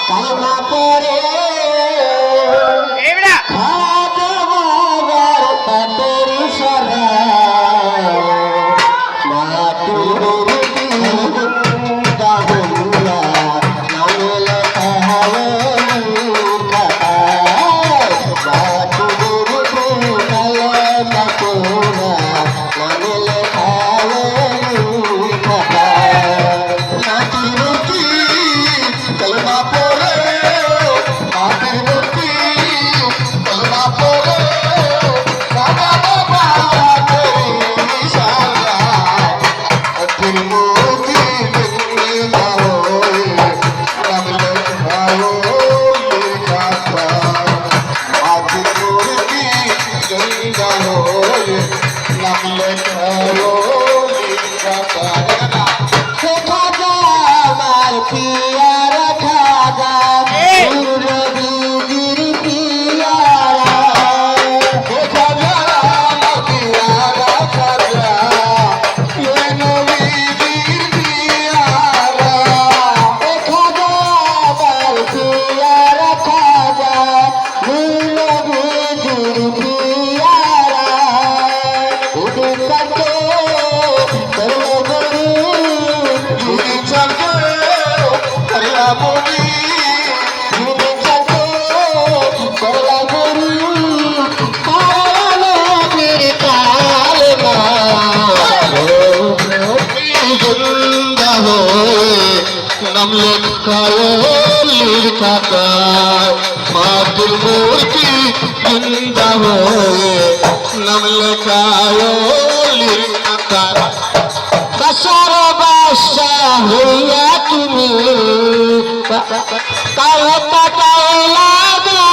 কালমা পরে খাওয়া বাবার পাতের সরা মাটির দাহুল্লা নামে লেখা হবে নাম লেখায়লির কাকায় মাটির মূর্তি জিন্দা হয়ে নাম লেখায়লির কাকায় বাসার বাসা হইয়া তুমি কালো কাটায়